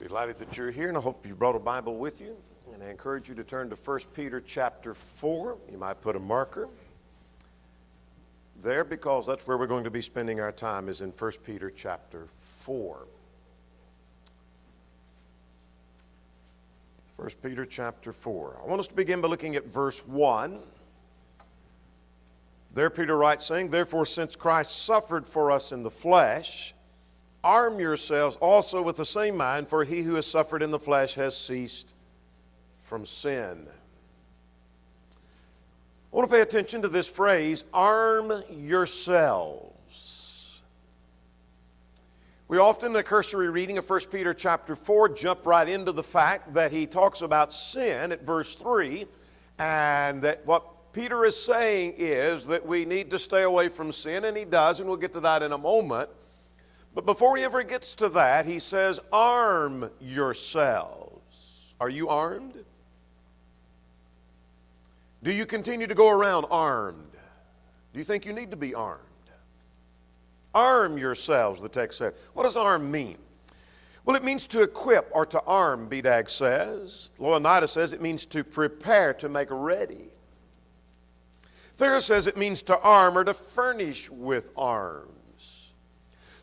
Delighted that you're here, and I hope you brought a Bible with you. And I encourage you to turn to 1 Peter chapter 4. You might put a marker there because that's where we're going to be spending our time, is in 1 Peter chapter 4. 1 Peter chapter 4. I want us to begin by looking at verse 1. There Peter writes, saying, "Therefore, since Christ suffered for us in the flesh, arm yourselves also with the same mind, for he who has suffered in the flesh has ceased from sin." I want to pay attention to this phrase, arm yourselves. We often, in a cursory reading of 1 Peter chapter 4, jump right into the fact that he talks about sin at verse 3, and that what Peter is saying is that we need to stay away from sin, and he does, and we'll get to that in a moment. But before he ever gets to that, he says, arm yourselves. Are you armed? Do you continue to go around armed? Do you think you need to be armed? Arm yourselves, the text says. What does arm mean? Well, it means to equip or to arm, BDAG says. Leonidas says it means to prepare, to make ready. Thera says it means to arm or to furnish with arms.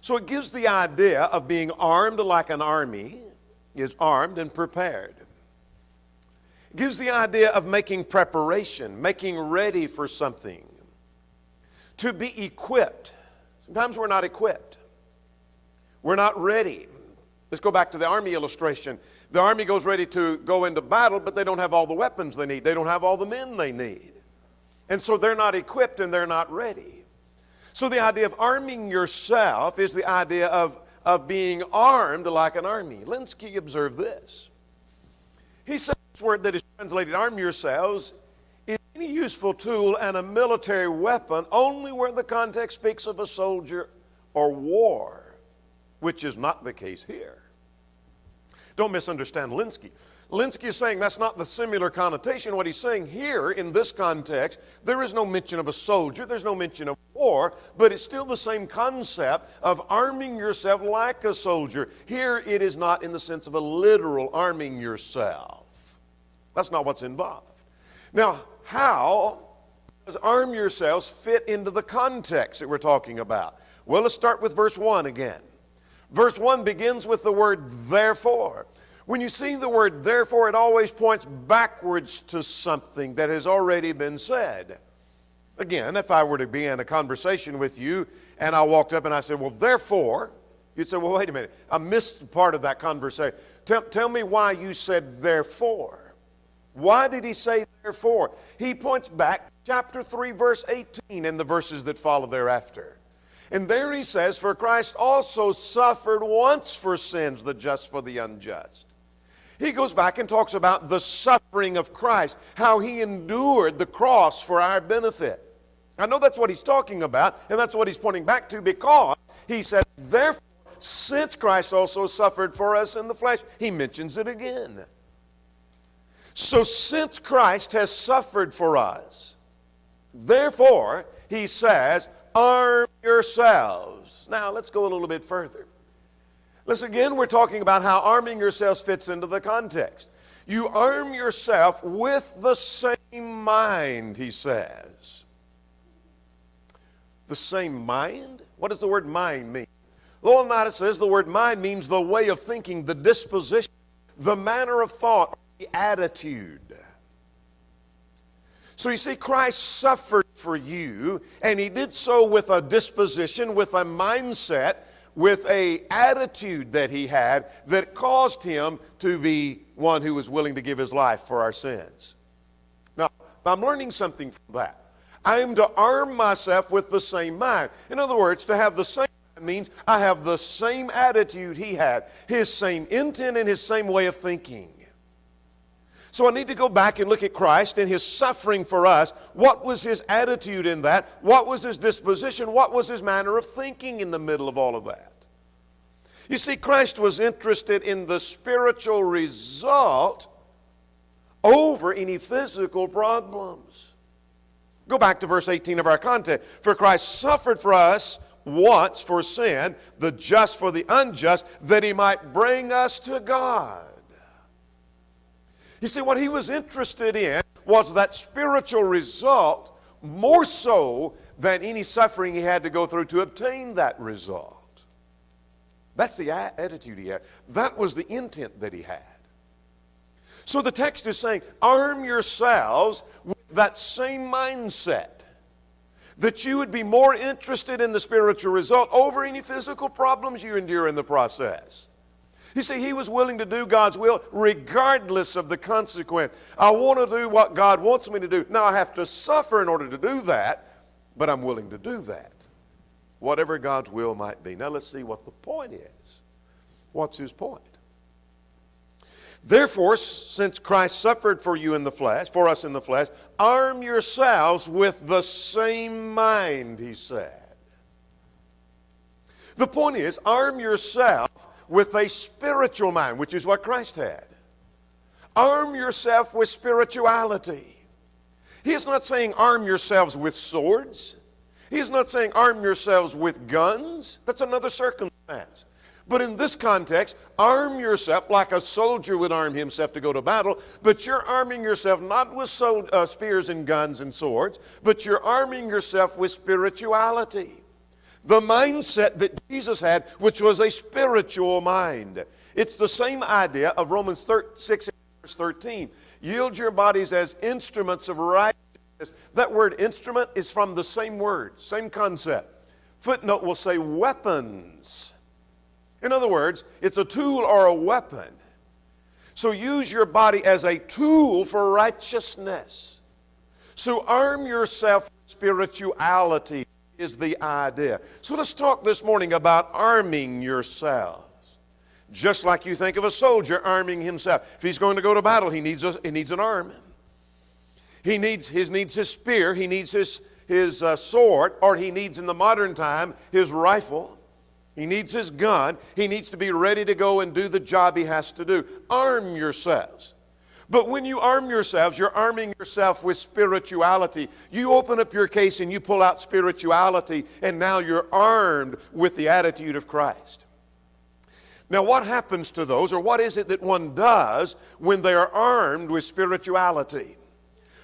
So it gives the idea of being armed like an army is armed and prepared. It gives the idea of making preparation, making ready for something. To be equipped. Sometimes we're not equipped. We're not ready. Let's go back to the army illustration. The army goes ready to go into battle, but they don't have all the weapons they need. They don't have all the men they need. And so they're not equipped and they're not ready. So the idea of arming yourself is the idea of being armed like an army. Linsky observed this. He said this word that is translated arm yourselves is any useful tool and a military weapon only where the context speaks of a soldier or war, which is not the case here. Don't misunderstand Linsky. Linsky is saying that's not the similar connotation. What he's saying here in this context, there is no mention of a soldier, there's no mention of war, but it's still the same concept of arming yourself like a soldier. Here it is not in the sense of a literal arming yourself. That's not what's involved. Now, how does arm yourselves fit into the context that we're talking about? Well, let's start with verse 1 again. Verse 1 begins with the word therefore. When you see the word therefore, it always points backwards to something that has already been said. Again, if I were to begin a conversation with you and I walked up and I said, well, therefore, you'd say, well, wait a minute, I missed part of that conversation. Tell me why you said therefore. Why did he say therefore? He points back chapter 3, verse 18 and the verses that follow thereafter. And there he says, for Christ also suffered once for sins, the just for the unjust. He goes back and talks about the suffering of Christ, how he endured the cross for our benefit. I know that's what he's talking about, and that's what he's pointing back to, because he says, therefore, since Christ also suffered for us in the flesh, he mentions it again. So since Christ has suffered for us, therefore, he says, arm yourselves. Now, let's go a little bit further. Listen, again, we're talking about how arming yourselves fits into the context. You arm yourself with the same mind, he says. The same mind? What does the word mind mean? Leonidas says the word mind means the way of thinking, the disposition, the manner of thought, the attitude. So you see, Christ suffered for you, and he did so with a disposition, with a mindset, with an attitude that he had that caused him to be one who was willing to give his life for our sins. Now, I'm learning something from that. I am to arm myself with the same mind. In other words, to have the same mind means I have the same attitude he had, his same intent and his same way of thinking. So I need to go back and look at Christ and his suffering for us. What was his attitude in that? What was his disposition? What was his manner of thinking in the middle of all of that? You see, Christ was interested in the spiritual result over any physical problems. Go back to verse 18 of our context. For Christ suffered for us once for sin, the just for the unjust, that he might bring us to God. You see, what he was interested in was that spiritual result more so than any suffering he had to go through to obtain that result. That's the attitude he had. That was the intent that he had. So the text is saying, arm yourselves with that same mindset, that you would be more interested in the spiritual result over any physical problems you endure in the process. You see, he was willing to do God's will regardless of the consequence. I want to do what God wants me to do. Now I have to suffer in order to do that, but I'm willing to do that, whatever God's will might be. Now let's see what the point is. What's his point? Therefore, since Christ suffered for you in the flesh, for us in the flesh, arm yourselves with the same mind, he said. The point is, arm yourself with a spiritual mind, which is what Christ had. Arm yourself with spirituality. He is not saying arm yourselves with swords. He is not saying arm yourselves with guns. That's another circumstance. But in this context, arm yourself like a soldier would arm himself to go to battle, but you're arming yourself not with spears and guns and swords, but you're arming yourself with spirituality. The mindset that Jesus had, which was a spiritual mind. It's the same idea of Romans 6, verse 13. Yield your bodies as instruments of righteousness. That word instrument is from the same word, same concept. Footnote will say weapons. In other words, it's a tool or a weapon. So use your body as a tool for righteousness. So arm yourself with spirituality is the idea. So let's talk this morning about arming yourselves. Just like you think of a soldier arming himself. If he's going to go to battle, he needs an arm. He needs his spear, he needs his sword, or he needs in the modern time his rifle. He needs his gun. He needs to be ready to go and do the job he has to do. Arm yourselves. But when you arm yourselves, you're arming yourself with spirituality. You open up your case and you pull out spirituality, and now you're armed with the attitude of Christ. Now, what happens to those, or what is it that one does when they are armed with spirituality?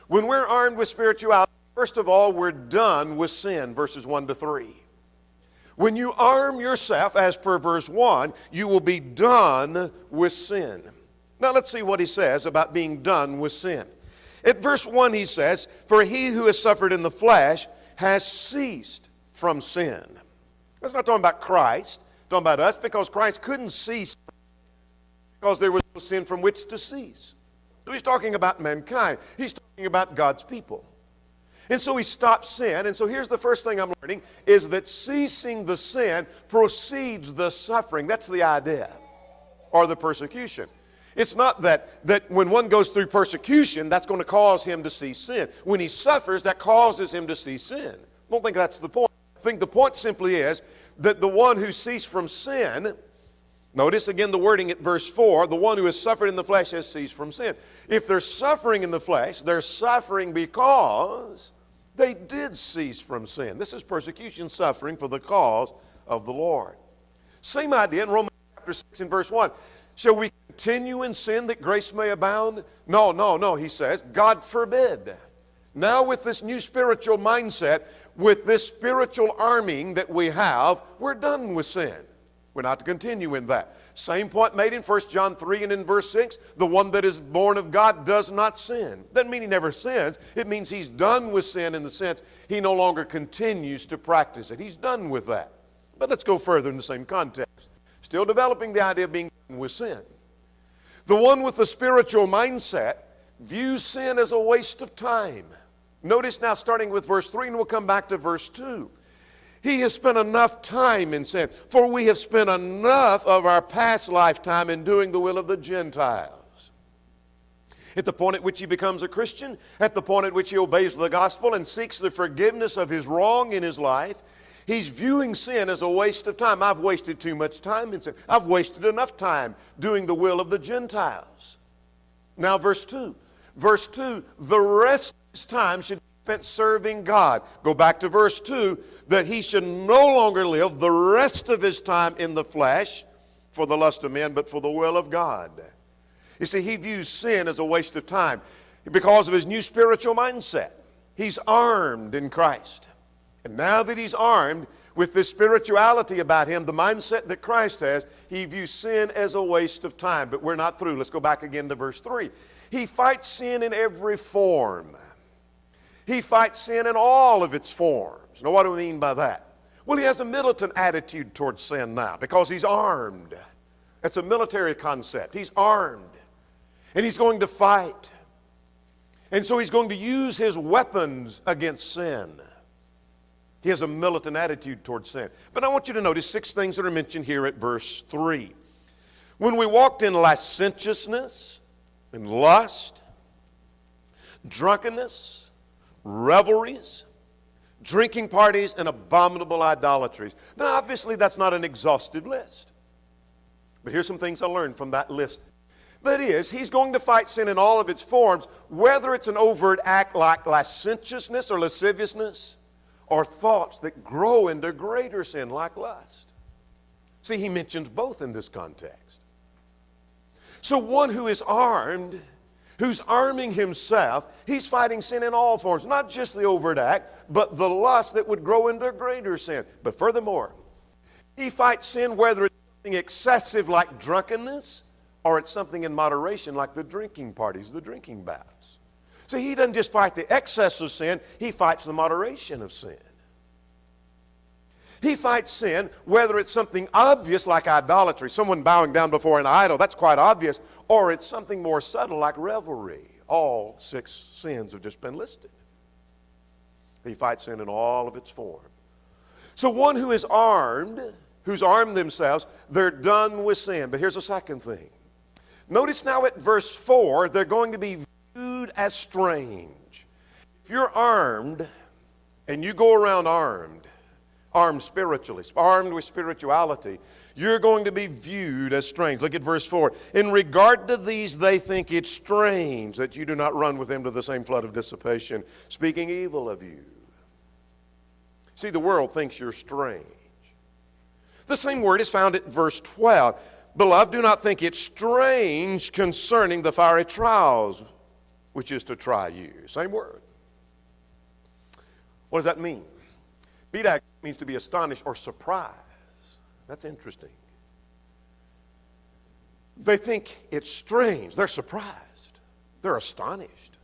When we're armed with spirituality, first of all, we're done with sin, verses 1 to 3. When you arm yourself, as per verse 1, you will be done with sin. Now let's see what he says about being done with sin. At verse 1 he says, for he who has suffered in the flesh has ceased from sin. That's not talking about Christ, talking about us, because Christ couldn't cease because there was no sin from which to cease. So he's talking about mankind. He's talking about God's people. And so he stopped sin. And so here's the first thing I'm learning, is that ceasing the sin precedes the suffering. That's the idea, or the persecution. It's not that when one goes through persecution, that's going to cause him to cease sin. When he suffers, that causes him to cease sin. I don't think that's the point. I think the point simply is that the one who ceased from sin, notice again the wording at verse 4, the one who has suffered in the flesh has ceased from sin. If they're suffering in the flesh, they're suffering because they did cease from sin. This is persecution, suffering for the cause of the Lord. Same idea in Romans chapter 6 and verse 1. Shall we continue in sin that grace may abound? No, he says, God forbid. Now with this new spiritual mindset, with this spiritual arming that we have, we're done with sin. We're not to continue in that. Same point made in 1 John 3 and in verse 6. The one that is born of God does not sin. Doesn't mean he never sins. It means he's done with sin in the sense he no longer continues to practice it. He's done with that. But let's go further in the same context. Still developing the idea of being done with sin. The one with the spiritual mindset views sin as a waste of time. Notice now starting with verse 3, and we'll come back to verse 2. He has spent enough time in sin, for we have spent enough of our past lifetime in doing the will of the Gentiles. At the point at which he becomes a Christian, at the point at which he obeys the gospel and seeks the forgiveness of his wrong in his life, he's viewing sin as a waste of time. I've wasted too much time in sin. I've wasted enough time doing the will of the Gentiles. Now verse 2. Verse 2, the rest of his time should be spent serving God. Go back to verse 2, that he should no longer live the rest of his time in the flesh for the lust of men, but for the will of God. You see, he views sin as a waste of time because of his new spiritual mindset. He's armed in Christ. And now that he's armed with this spirituality about him, the mindset that Christ has, he views sin as a waste of time. But we're not through. Let's go back again to verse 3. He fights sin in every form. He fights sin in all of its forms. Now, what do we mean by that? Well, he has a militant attitude towards sin now because he's armed. That's a military concept. He's armed. And he's going to fight. And so he's going to use his weapons against sin. He has a militant attitude towards sin. But I want you to notice 6 things that are mentioned here at verse 3. When we walked in licentiousness, in lust, drunkenness, revelries, drinking parties, and abominable idolatries. Now, obviously, that's not an exhaustive list. But here's some things I learned from that list. That is, he's going to fight sin in all of its forms, whether it's an overt act like licentiousness or lasciviousness, or thoughts that grow into greater sin like lust. See, he mentions both in this context. So one who is armed, who's arming himself, he's fighting sin in all forms, not just the overt act, but the lust that would grow into greater sin. But furthermore, he fights sin whether it's something excessive like drunkenness, or it's something in moderation like the drinking parties, the drinking bouts. See, he doesn't just fight the excess of sin, he fights the moderation of sin. He fights sin whether it's something obvious like idolatry, someone bowing down before an idol, that's quite obvious, or it's something more subtle like revelry. All 6 sins have just been listed. He fights sin in all of its form. So one who is armed, who's armed themselves, they're done with sin. But here's a second thing. Notice now at verse 4, they're going to be viewed as strange. If you're armed and you go around armed spiritually, armed with spirituality, you're going to be viewed as strange. Look at verse 4. In regard to these, they think it strange that you do not run with them to the same flood of dissipation, speaking evil of you. See, the world thinks you're strange. The same word is found at verse 12. Beloved, do not think it strange concerning the fiery trials, which is to try you. Same word. What does that mean? Bedak means to be astonished or surprised. That's interesting. They think it's strange. They're surprised. They're astonished.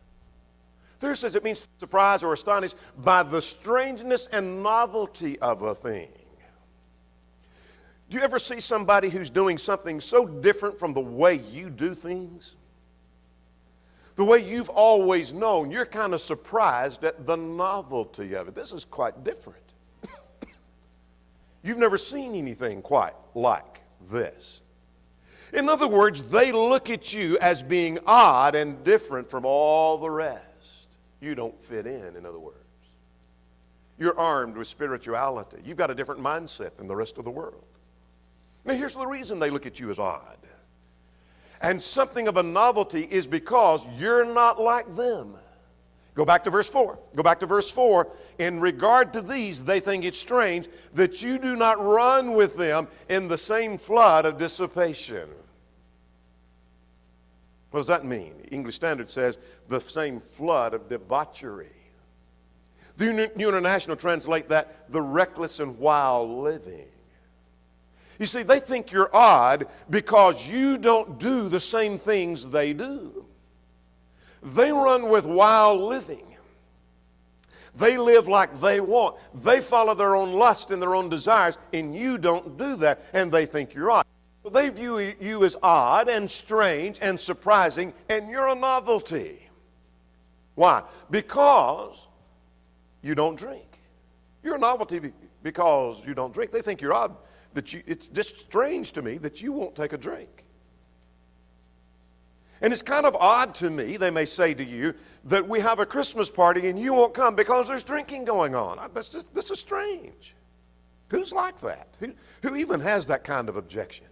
There says it means surprised or astonished by the strangeness and novelty of a thing. Do you ever see somebody who's doing something so different from the way you do things? The way you've always known, you're kind of surprised at the novelty of it. This is quite different. You've never seen anything quite like this. In other words, they look at you as being odd and different from all the rest. You don't fit in other words. You're armed with spirituality. You've got a different mindset than the rest of the world. Now, here's the reason they look at you as odd. And something of a novelty is because you're not like them. Go back to verse 4. Go back to verse 4. In regard to these, they think it strange that you do not run with them in the same flood of dissipation. What does that mean? The English Standard says the same flood of debauchery. The New International translate that the reckless and wild living. You see, they think you're odd because you don't do the same things they do. They run with wild living. They live like they want. They follow their own lust and their own desires, and you don't do that, and they think you're odd. So they view you as odd and strange and surprising, and you're a novelty. Why? Because you don't drink. You're a novelty because you don't drink. They think you're odd. It's just strange to me that you won't take a drink. And it's kind of odd to me, they may say to you, that we have a Christmas party and you won't come because there's drinking going on. This is strange. Who's like that? Who even has that kind of objection?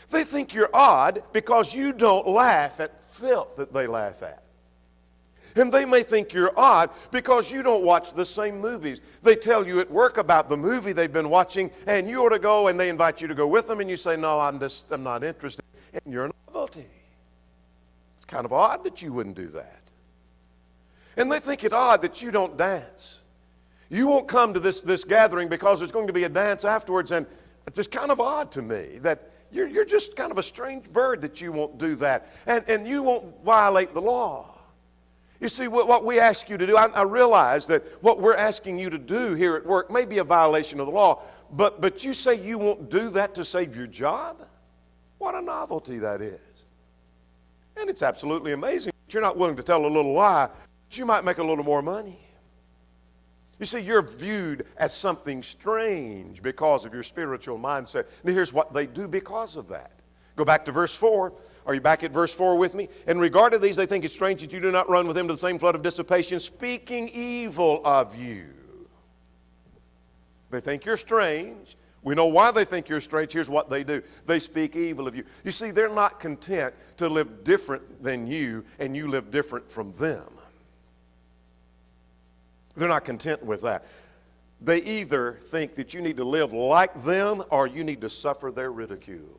They think you're odd because you don't laugh at filth that they laugh at. And they may think you're odd because you don't watch the same movies. They tell you at work about the movie they've been watching, and you ought to go, and they invite you to go with them, and you say, no, I'm not interested. And you're a novelty. It's kind of odd that you wouldn't do that. And they think it odd that you don't dance. You won't come to this gathering because there's going to be a dance afterwards, and it's just kind of odd to me that you're just kind of a strange bird that you won't do that. And you won't violate the law. You see, what we ask you to do, I realize that what we're asking you to do here at work may be a violation of the law, but you say you won't do that to save your job? What a novelty that is. And it's absolutely amazing that you're not willing to tell a little lie, but you might make a little more money. You see, you're viewed as something strange because of your spiritual mindset. And here's what they do because of that. Go back to verse 4. Are you back at verse 4 with me? In regard to these, they think it strange that you do not run with them to the same flood of dissipation, speaking evil of you. They think you're strange. We know why they think you're strange. Here's what they do. They speak evil of you. You see, they're not content to live different than you, and you live different from them. They're not content with that. They either think that you need to live like them or you need to suffer their ridicule.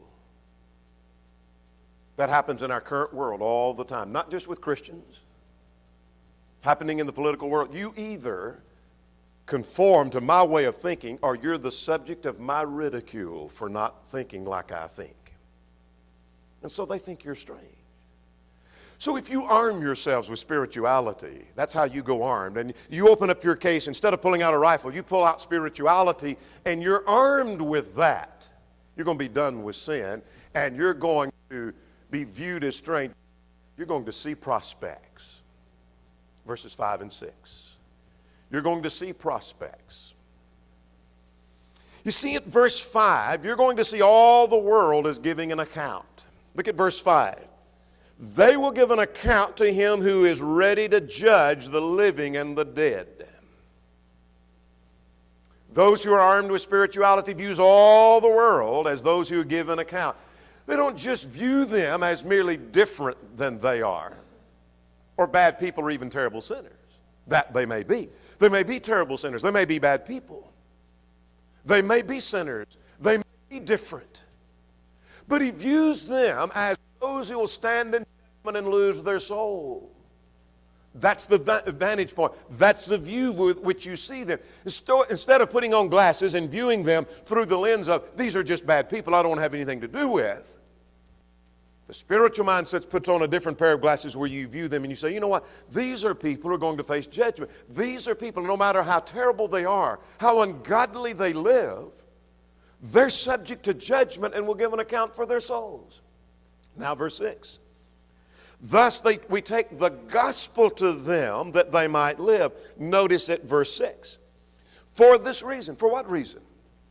That happens in our current world all the time, not just with Christians. Happening in the political world. You either conform to my way of thinking or you're the subject of my ridicule for not thinking like I think. And so they think you're strange. So if you arm yourselves with spirituality, that's how you go armed. And you open up your case, instead of pulling out a rifle, you pull out spirituality, and you're armed with that. You're going to be done with sin, and you're going to be viewed as strange. You're going to see prospects. Verses 5 and 6. You're going to see prospects. You see, at verse 5, you're going to see all the world as giving an account. Look at verse 5. They will give an account to him who is ready to judge the living and the dead. Those who are armed with spirituality views all the world as those who give an account. They don't just view them as merely different than they are, or bad people or even terrible sinners. That they may be. They may be terrible sinners. They may be bad people. They may be sinners. They may be different. But he views them as those who will stand in judgment and lose their soul. That's the vantage point. That's the view with which you see them. Instead of putting on glasses and viewing them through the lens of, these are just bad people I don't want to have anything to do with. The spiritual mindset puts on a different pair of glasses where you view them and you say, you know what? These are people who are going to face judgment. These are people, no matter how terrible they are, how ungodly they live, they're subject to judgment and will give an account for their souls. Now verse 6. Thus we take the gospel to them that they might live. Notice at verse 6. For this reason. For what reason?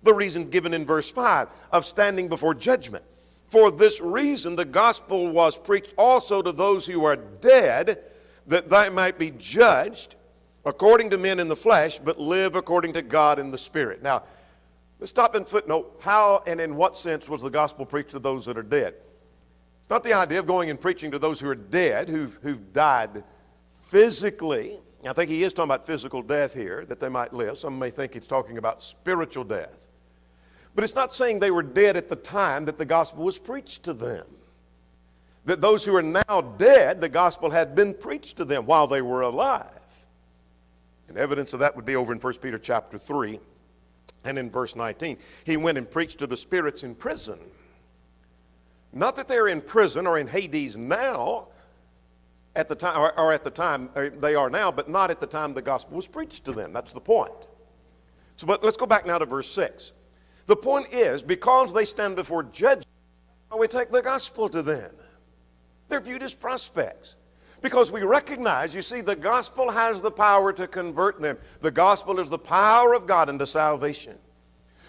The reason given in verse 5 of standing before judgment. For this reason the gospel was preached also to those who are dead, that they might be judged according to men in the flesh, but live according to God in the Spirit. Now, let's stop and footnote. How and in what sense was the gospel preached to those that are dead? It's not the idea of going and preaching to those who are dead, who've died physically. I think he is talking about physical death here, that they might live. Some may think it's talking about spiritual death. But it's not saying they were dead at the time that the gospel was preached to them. That those who are now dead, the gospel had been preached to them while they were alive. And evidence of that would be over in 1 Peter chapter 3 and in verse 19. He went and preached to the spirits in prison. Not that they're in prison or in Hades now, at the time, or at the time they are now, but not at the time the gospel was preached to them. That's the point. So, but let's go back now to verse 6. The point is, because they stand before judgment, we take the gospel to them. They're viewed as prospects. Because we recognize, you see, the gospel has the power to convert them. The gospel is the power of God unto salvation.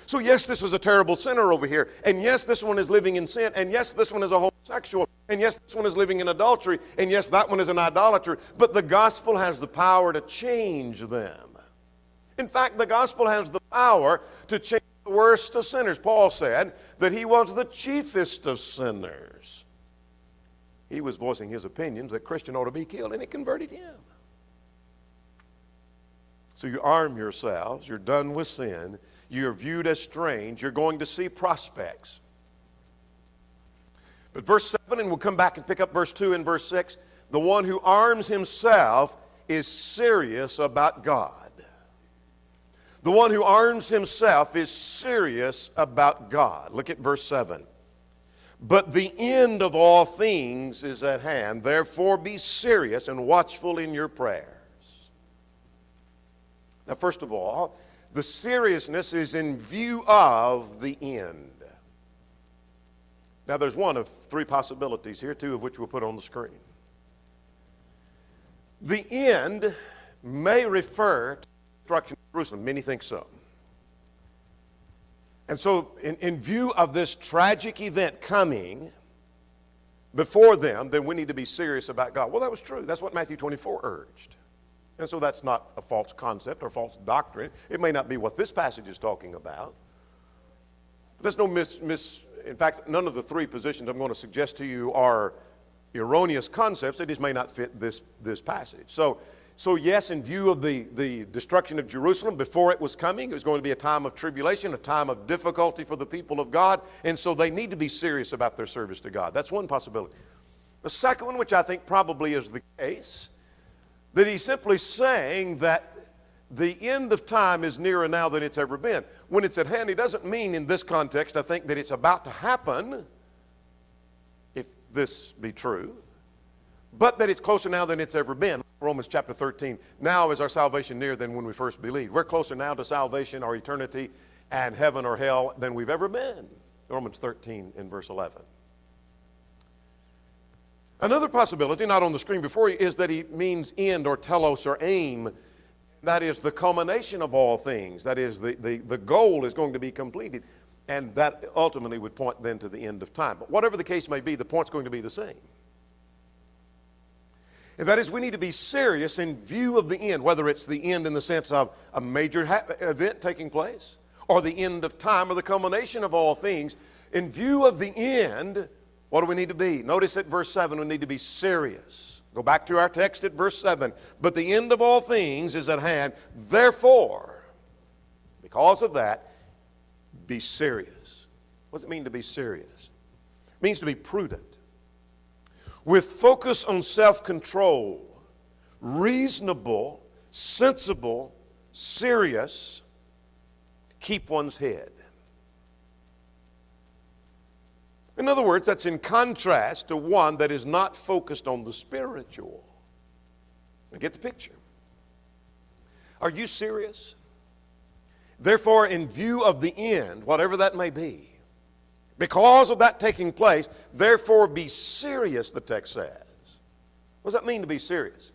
So yes, this is a terrible sinner over here. And yes, this one is living in sin. And yes, this one is a homosexual. And yes, this one is living in adultery. And yes, that one is an idolater. But the gospel has the power to change them. In fact, the gospel has the power to change the worst of sinners. Paul said that he was the chiefest of sinners. He was voicing his opinions that Christian ought to be killed, and it converted him. So you arm yourselves. You're done with sin. You're viewed as strange. You're going to see prospects. But verse 7, and we'll come back and pick up verse 2 and verse 6. The one who arms himself is serious about God. The one who arms himself is serious about God. Look at verse 7. But the end of all things is at hand. Therefore be serious and watchful in your prayers. Now, first of all, the seriousness is in view of the end. Now, there's one of three possibilities here, two of which we'll put on the screen. The end may refer to the destruction of Jerusalem. Many think so. And so, in view of this tragic event coming before them, then we need to be serious about God. Well, that was true. That's what Matthew 24 urged. And so that's not a false concept or false doctrine. It may not be what this passage is talking about. There's no in fact, none of the three positions I'm going to suggest to you are erroneous concepts. They just may not fit this passage. So yes, in view of the destruction of Jerusalem, before it was coming, it was going to be a time of tribulation, a time of difficulty for the people of God, and so they need to be serious about their service to God. That's one possibility. The second one, which I think probably is the case, that he's simply saying that the end of time is nearer now than it's ever been. When it's at hand, he doesn't mean in this context, I think, that it's about to happen, if this be true, but that it's closer now than it's ever been. Romans chapter 13, now is our salvation nearer than when we first believed. We're closer now to salvation or eternity and heaven or hell than we've ever been. Romans 13 in verse 11. Another possibility, not on the screen before you, is that he means end or telos or aim. That is the culmination of all things. That is, the goal is going to be completed. And that ultimately would point then to the end of time. But whatever the case may be, the point's going to be the same. And that is, we need to be serious in view of the end, whether it's the end in the sense of a major event taking place, or the end of time, or the culmination of all things. In view of the end, what do we need to be? Notice at verse 7, we need to be serious. Go back to our text at verse 7. But the end of all things is at hand. Therefore, because of that, be serious. What does it mean to be serious? It means to be prudent. With focus on self-control, reasonable, sensible, serious, keep one's head. In other words, that's in contrast to one that is not focused on the spiritual. Now get the picture. Are you serious? Therefore, in view of the end, whatever that may be, because of that taking place, therefore be serious, the text says. What does that mean to be serious?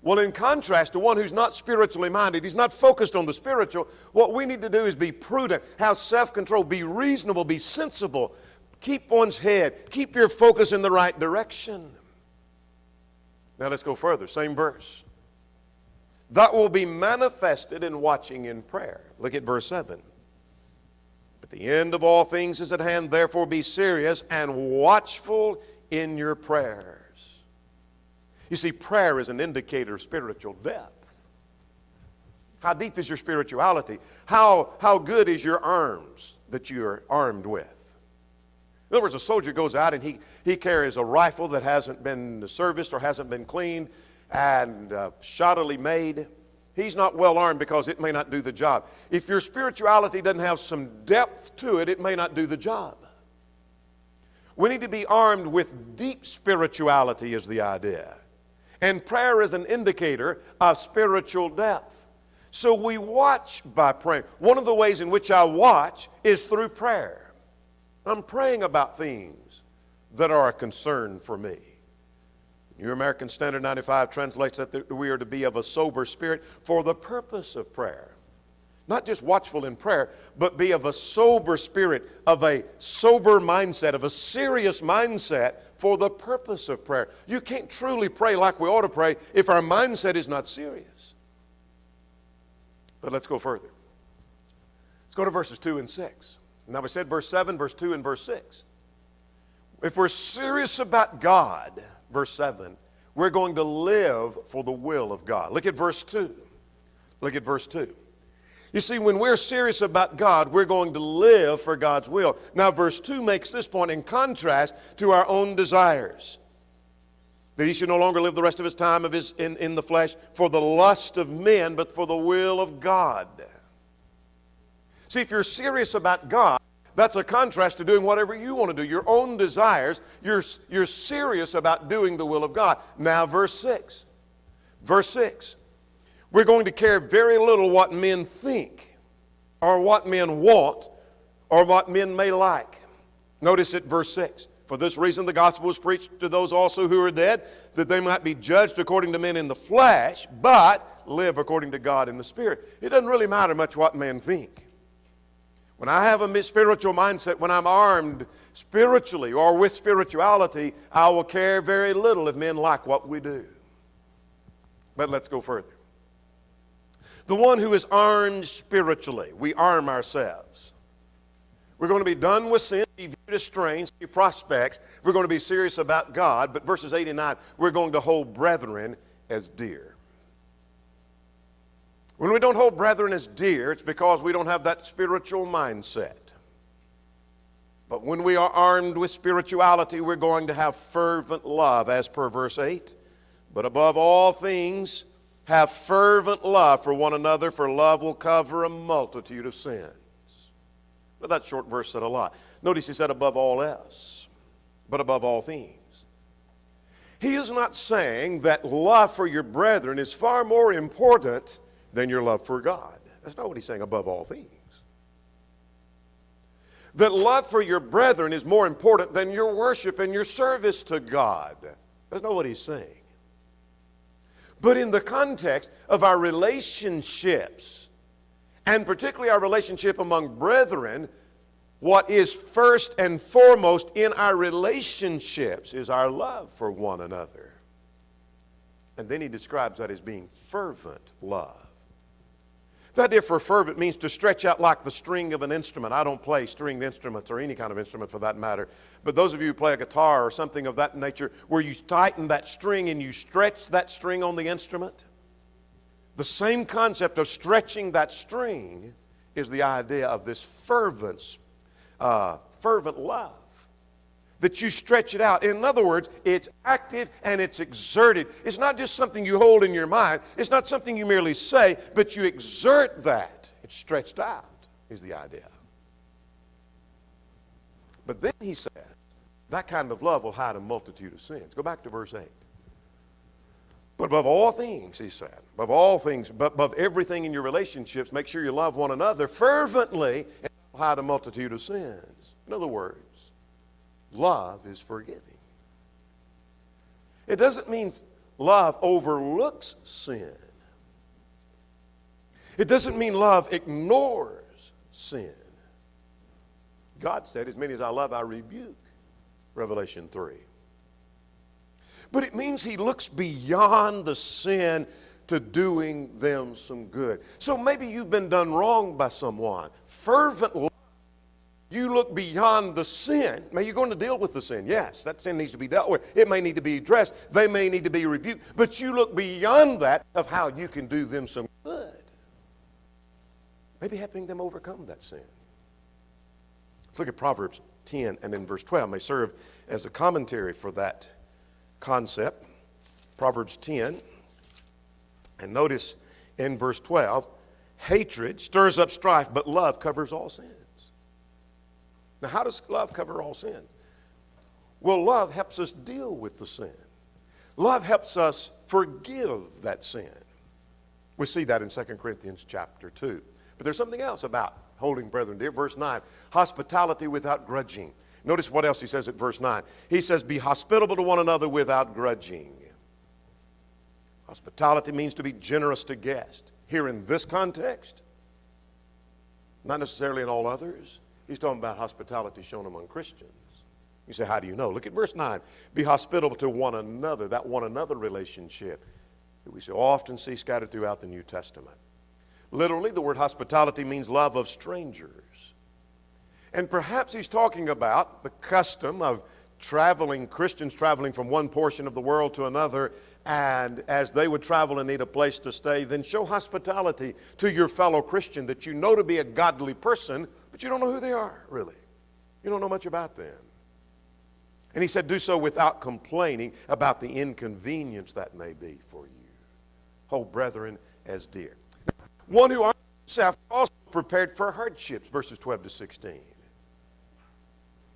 Well, in contrast to one who's not spiritually minded, he's not focused on the spiritual, what we need to do is be prudent, have self-control, be reasonable, be sensible, keep one's head, keep your focus in the right direction. Now let's go further, same verse. That will be manifested in watching in prayer. Look at verse 7. But the end of all things is at hand, therefore be serious and watchful in your prayers. You see, prayer is an indicator of spiritual depth. How deep is your spirituality? How good is your arms that you're armed with? In other words, a soldier goes out and he carries a rifle that hasn't been serviced or hasn't been cleaned and shoddily made. He's not well armed because it may not do the job. If your spirituality doesn't have some depth to it, it may not do the job. We need to be armed with deep spirituality is the idea. And prayer is an indicator of spiritual depth. So we watch by praying. One of the ways in which I watch is through prayer. I'm praying about things that are a concern for me. New American Standard 95 translates that we are to be of a sober spirit for the purpose of prayer. Not just watchful in prayer, but be of a sober spirit, of a sober mindset, of a serious mindset for the purpose of prayer. You can't truly pray like we ought to pray if our mindset is not serious. But let's go further. Let's go to verses 2 and 6. Now we said verse 7, verse 2, and verse 6. If we're serious about God, verse 7, we're going to live for the will of God. Look at verse 2. Look at verse 2. You see, when we're serious about God, we're going to live for God's will. Now, verse 2 makes this point in contrast to our own desires. That he should no longer live the rest of his time in the flesh for the lust of men, but for the will of God. See, if you're serious about God, that's a contrast to doing whatever you want to do. Your own desires, you're serious about doing the will of God. Now, verse 6. Verse 6. We're going to care very little what men think, or what men want, or what men may like. Notice it, verse 6. For this reason the gospel was preached to those also who are dead, that they might be judged according to men in the flesh, but live according to God in the Spirit. It doesn't really matter much what men think. When I have a spiritual mindset, when I'm armed spiritually or with spirituality, I will care very little if men like what we do. But let's go further. The one who is armed spiritually, we arm ourselves. We're going to be done with sin, be viewed as strange, see prospects. We're going to be serious about God. But verses 8 and 9, we're going to hold brethren as dear. When we don't hold brethren as dear, it's because we don't have that spiritual mindset. But when we are armed with spirituality, we're going to have fervent love, as per verse 8. But above all things, have fervent love for one another, for love will cover a multitude of sins. But that short verse said a lot. Notice he said above all else, but above all things. He is not saying that love for your brethren is far more important than your love for God. That's not what he's saying, above all things. That love for your brethren is more important than your worship and your service to God. That's not what he's saying. But in the context of our relationships, and particularly our relationship among brethren, what is first and foremost in our relationships is our love for one another. And then he describes that as being fervent love. That idea for fervent means to stretch out like the string of an instrument. I don't play stringed instruments or any kind of instrument for that matter. But those of you who play a guitar or something of that nature, where you tighten that string and you stretch that string on the instrument, the same concept of stretching that string is the idea of this fervent love. That you stretch it out. In other words, it's active and it's exerted. It's not just something you hold in your mind. It's not something you merely say, but you exert that. It's stretched out, is the idea. But then he says, that kind of love will hide a multitude of sins. Go back to verse 8. But above all things, he said, above all things, above everything in your relationships, make sure you love one another fervently and hide a multitude of sins. In other words, love is forgiving. It doesn't mean love overlooks sin. It doesn't mean love ignores sin. God said, as many as I love, I rebuke. Revelation 3. But it means he looks beyond the sin to doing them some good. So maybe you've been done wrong by someone. Fervent love. You look beyond the sin. Now, you're going to deal with the sin. Yes, that sin needs to be dealt with. It may need to be addressed. They may need to be rebuked. But you look beyond that of how you can do them some good. Maybe helping them overcome that sin. Let's look at Proverbs 10 and then verse 12. May serve as a commentary for that concept. Proverbs 10. And notice in verse 12, hatred stirs up strife, but love covers all sins. Now, how does love cover all sin? Well, love helps us deal with the sin. Love helps us forgive that sin. We see that in 2 Corinthians chapter 2. But there's something else about holding brethren dear. Verse 9, hospitality without grudging. Notice what else he says at verse 9. He says, be hospitable to one another without grudging. Hospitality means to be generous to guests. Here in this context, not necessarily in all others. He's talking about hospitality shown among Christians. You say, how do you know? Look at verse 9. Be hospitable to one another, that one another relationship that we so often see scattered throughout the New Testament. Literally, the word hospitality means love of strangers. And perhaps he's talking about the custom of Christians traveling from one portion of the world to another, and as they would travel and need a place to stay, then show hospitality to your fellow Christian that you know to be a godly person, but you don't know who they are, really. You don't know much about them. And he said, do so without complaining about the inconvenience that may be for you. Hold brethren as dear. One who arms himself also prepared for hardships, verses 12 to 16.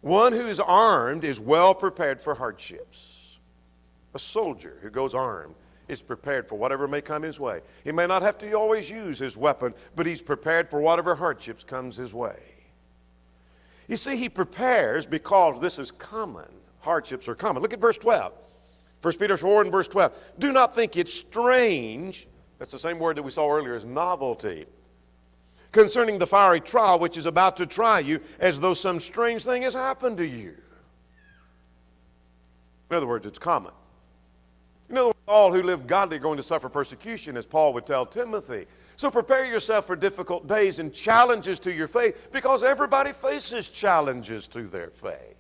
One who is armed is well prepared for hardships. A soldier who goes armed is prepared for whatever may come his way. He may not have to always use his weapon, but he's prepared for whatever hardships comes his way. You see, he prepares because this is common. Hardships are common. Look at verse 12. 1 Peter 4 and verse 12. Do not think it strange, that's the same word that we saw earlier as novelty, concerning the fiery trial which is about to try you, as though some strange thing has happened to you. In other words, it's common. In other words, all who live godly are going to suffer persecution, as Paul would tell Timothy. So prepare yourself for difficult days and challenges to your faith, because everybody faces challenges to their faith.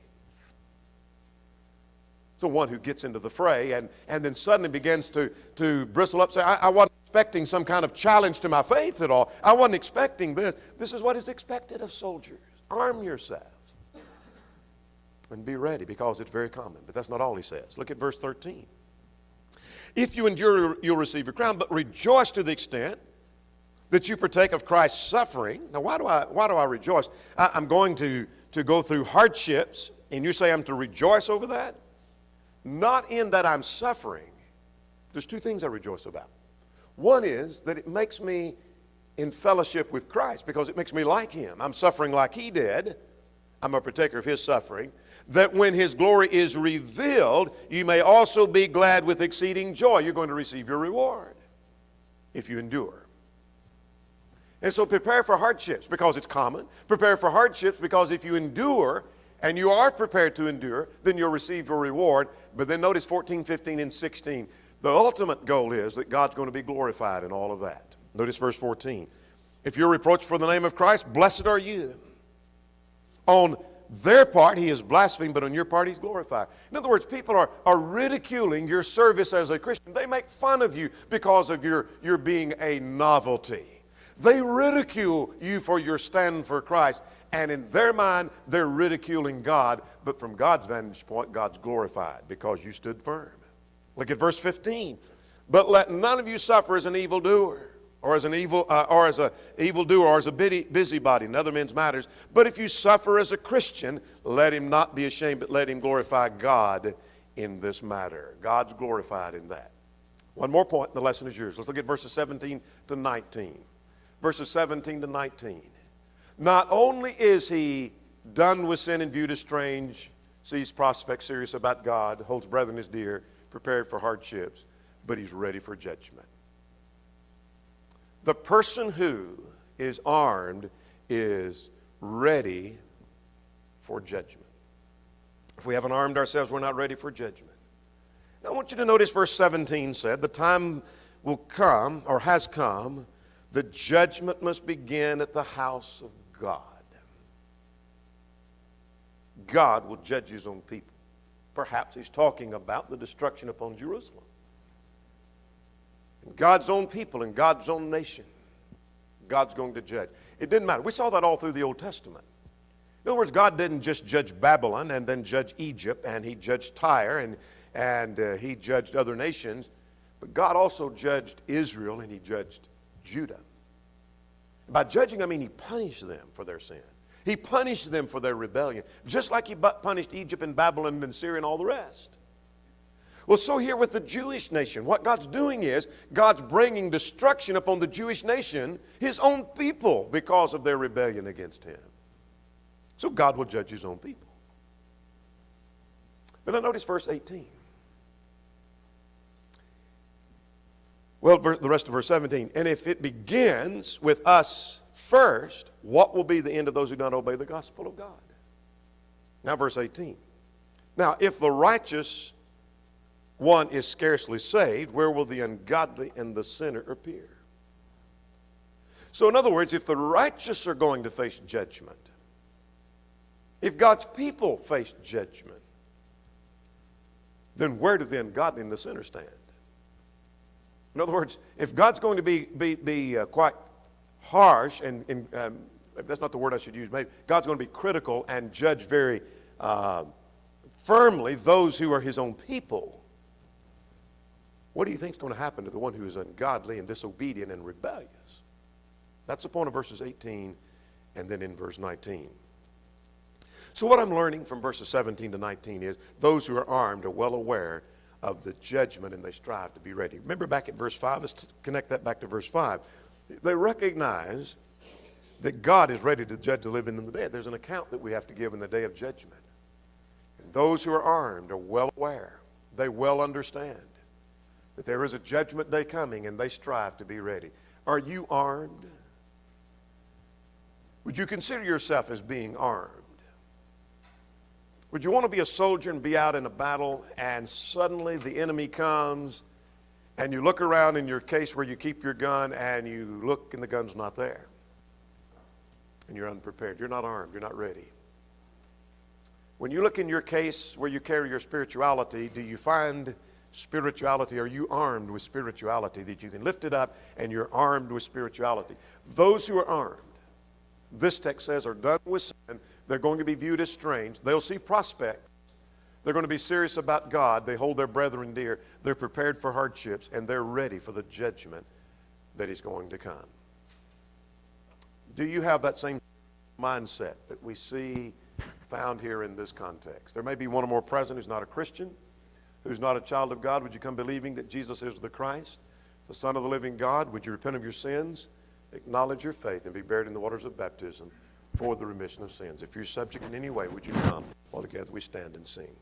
So one who gets into the fray and then suddenly begins to bristle up, say, I wasn't expecting some kind of challenge to my faith at all. I wasn't expecting this. This is what is expected of soldiers. Arm yourselves and be ready, because it's very common. But that's not all he says. Look at verse 13. If you endure, you'll receive your crown, but rejoice to the extent that you partake of Christ's suffering. Now, why do I rejoice? I'm going to go through hardships, and you say I'm to rejoice over that? Not in that I'm suffering. There's two things I rejoice about. One is that it makes me in fellowship with Christ, because it makes me like him. I'm suffering like he did. I'm a partaker of his suffering. That when his glory is revealed, you may also be glad with exceeding joy. You're going to receive your reward if you endure. And so prepare for hardships, because it's common. Prepare for hardships, because if you endure, and you are prepared to endure, then you'll receive your reward. But then notice 14, 15, and 16. The ultimate goal is that God's going to be glorified in all of that. Notice verse 14. If you're reproached for the name of Christ, blessed are you. On their part, he is blasphemed, but on your part, he's glorified. In other words, people are ridiculing your service as a Christian. They make fun of you because of your being a novelty. They ridicule you for your stand for Christ. And in their mind, they're ridiculing God. But from God's vantage point, God's glorified because you stood firm. Look at verse 15. But let none of you suffer as an evildoer, or as an evildoer, or as a busybody in other men's matters. But if you suffer as a Christian, let him not be ashamed, but let him glorify God in this matter. God's glorified in that. One more point, and the lesson is yours. Let's look at verses 17 to 19. Verses 17 to 19. Not only is he done with sin and viewed as strange, sees prospects, serious about God, holds brethren as dear, prepared for hardships, but he's ready for judgment. The person who is armed is ready for judgment. If we haven't armed ourselves, we're not ready for judgment. Now I want you to notice verse 17 said, the time will come, or has come, the judgment must begin at the house of God. God will judge his own people. Perhaps he's talking about the destruction upon Jerusalem. And God's own people and God's own nation, God's going to judge. It didn't matter. We saw that all through the Old Testament. In other words, God didn't just judge Babylon and then judge Egypt, and he judged Tyre, and he judged other nations. But God also judged Israel, and he judged Judah. By judging, I mean he punished them for their sin. He punished them for their rebellion, just like he punished Egypt and Babylon and Syria and all the rest. Well, so here with the Jewish nation, what God's doing is God's bringing destruction upon the Jewish nation, his own people, because of their rebellion against him. So God will judge his own people. But now notice verse 18. Well, the rest of verse 17. And if it begins with us first, what will be the end of those who do not obey the gospel of God? Now verse 18. Now if the righteous one is scarcely saved, where will the ungodly and the sinner appear? So in other words, if the righteous are going to face judgment, if God's people face judgment, then where do then godly and the sinner stand? In other words, if God's going to be quite harsh, and that's not the word I should use, maybe God's going to be critical and judge very firmly those who are his own people, what do you think is going to happen to the one who is ungodly and disobedient and rebellious? That's the point of verses 18 and then in verse 19. So what I'm learning from verses 17 to 19 is those who are armed are well aware of the judgment and they strive to be ready. Remember back at verse 5, let's connect that back to verse 5. They recognize that God is ready to judge the living and the dead. There's an account that we have to give in the day of judgment. And those who are armed are well aware. They well understand that there is a judgment day coming and they strive to be ready. Are you armed? Would you consider yourself as being armed? Would you want to be a soldier and be out in a battle and suddenly the enemy comes and you look around in your case where you keep your gun and you look and the gun's not there? And you're unprepared. You're not armed. You're not ready. When you look in your case where you carry your spirituality, do you find spirituality? Are you armed with spirituality that you can lift it up and you're armed with spirituality? Those who are armed, this text says, are done with sin. They're going to be viewed as strange. They'll see prospects. They're going to be serious about God. They hold their brethren dear. They're prepared for hardships, and they're ready for the judgment that is going to come. Do you have that same mindset that we see found here in this context? There may be one or more present who's not a Christian, who's not a child of God. Would you come believing that Jesus is the Christ, the Son of the living God? Would you repent of your sins, acknowledge your faith, and be buried in the waters of baptism for the remission of sins? If you're subject in any way, would you come? While together we stand and sing.